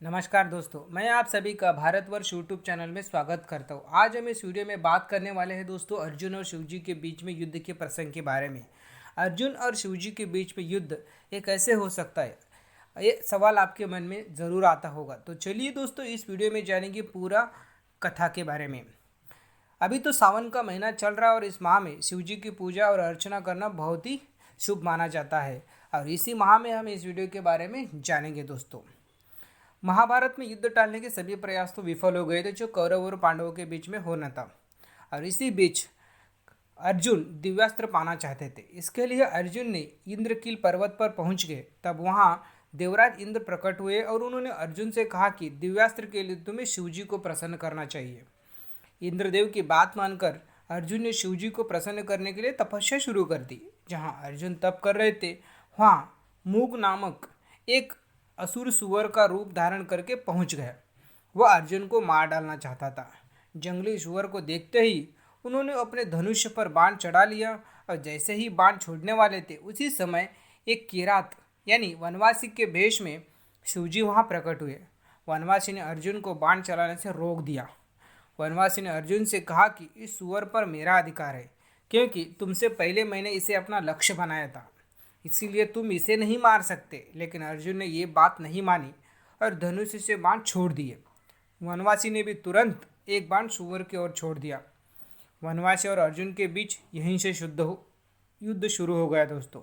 नमस्कार दोस्तों, मैं आप सभी का भारतवर्ष यूट्यूब चैनल में स्वागत करता हूँ। आज हम इस वीडियो में बात करने वाले हैं दोस्तों अर्जुन और शिवजी के बीच में युद्ध के प्रसंग के बारे में। अर्जुन और शिवजी के बीच में युद्ध ये कैसे हो सकता है, ये सवाल आपके मन में ज़रूर आता होगा। तो चलिए दोस्तों, इस वीडियो में जानेंगे पूरा कथा के बारे में। अभी तो सावन का महीना चल रहा है और इस माह में शिवजी की पूजा और अर्चना करना बहुत ही शुभ माना जाता है और इसी माह में हम इस वीडियो के बारे में जानेंगे दोस्तों। महाभारत में युद्ध टालने के सभी प्रयास तो विफल हो गए थे जो कौरव और पांडवों के बीच में होना था। और इसी बीच अर्जुन दिव्यास्त्र पाना चाहते थे। इसके लिए अर्जुन ने इंद्रकील पर्वत पर पहुंच गए। तब वहां देवराज इंद्र प्रकट हुए और उन्होंने अर्जुन से कहा कि दिव्यास्त्र के लिए तुम्हें शिवजी को प्रसन्न करना चाहिए। इंद्रदेव की बात मानकर अर्जुन ने शिवजी को प्रसन्न करने के लिए तपस्या शुरू कर दी। जहां अर्जुन तप कर रहे थे वहां मूग नामक एक असुर सुअर का रूप धारण करके पहुंच गया। वह अर्जुन को मार डालना चाहता था। जंगली सुअर को देखते ही उन्होंने अपने धनुष पर बाण चढ़ा लिया और जैसे ही बाण छोड़ने वाले थे उसी समय एक किरात यानी वनवासी के भेष में शिवजी वहां प्रकट हुए। वनवासी ने अर्जुन को बाण चलाने से रोक दिया। वनवासी ने अर्जुन से कहा कि इस सुअर पर मेरा अधिकार है, क्योंकि तुमसे पहले मैंने इसे अपना लक्ष्य बनाया था, इसीलिए तुम इसे नहीं मार सकते। लेकिन अर्जुन ने ये बात नहीं मानी और धनुष से बाण छोड़ दिए। वनवासी ने भी तुरंत एक बाण सुअर की ओर छोड़ दिया। वनवासी और अर्जुन के बीच यहीं से युद्ध शुरू हो गया दोस्तों।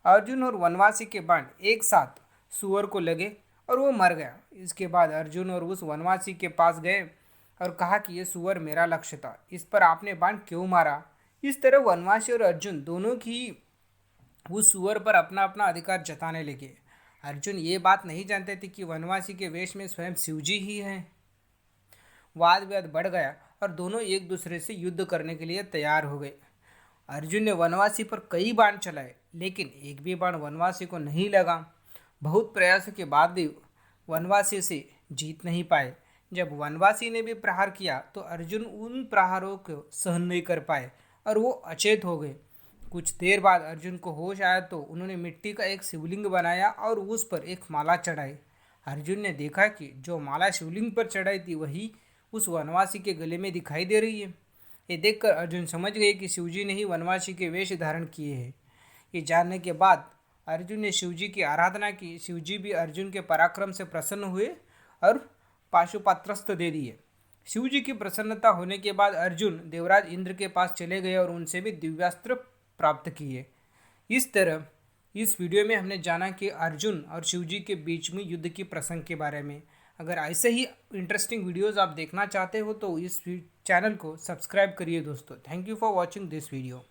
अर्जुन और वनवासी के बाण एक साथ सुअर को लगे और वो मर गया। इसके बाद अर्जुन और उस वनवासी के पास गए और कहा कि ये सुअर मेरा लक्ष्य था, इस पर आपने बाण क्यों मारा। इस तरह वनवासी और अर्जुन दोनों की उस सुअर पर अपना अपना अधिकार जताने लगे। अर्जुन ये बात नहीं जानते थे कि वनवासी के वेश में स्वयं शिवजी ही हैं। वाद विवाद बढ़ गया और दोनों एक दूसरे से युद्ध करने के लिए तैयार हो गए। अर्जुन ने वनवासी पर कई बाण चलाए, लेकिन एक भी बाण वनवासी को नहीं लगा। बहुत प्रयासों के बाद भी वनवासी से जीत नहीं पाए। जब वनवासी ने भी प्रहार किया तो अर्जुन उन प्रहारों को सहन नहीं कर पाए और वो अचेत हो गए। कुछ देर बाद अर्जुन को होश आया तो उन्होंने मिट्टी का एक शिवलिंग बनाया और उस पर एक माला चढ़ाई। अर्जुन ने देखा कि जो माला शिवलिंग पर चढ़ाई थी वही उस वनवासी के गले में दिखाई दे रही है। ये देखकर अर्जुन समझ गए कि शिवजी ने ही वनवासी के वेश धारण किए हैं। ये जानने के बाद अर्जुन ने शिवजी की आराधना की। शिवजी भी अर्जुन के पराक्रम से प्रसन्न हुए और पाशुपात्रस्त्र दे दिए। शिवजी की प्रसन्नता होने के बाद अर्जुन देवराज इंद्र के पास चले गए और उनसे भी दिव्यास्त्र प्राप्त किए। इस तरह इस वीडियो में हमने जाना कि अर्जुन और शिवजी के बीच में युद्ध की प्रसंग के बारे में। अगर ऐसे ही इंटरेस्टिंग वीडियोस आप देखना चाहते हो तो इस चैनल को सब्सक्राइब करिए दोस्तों। Thank you for watching this video.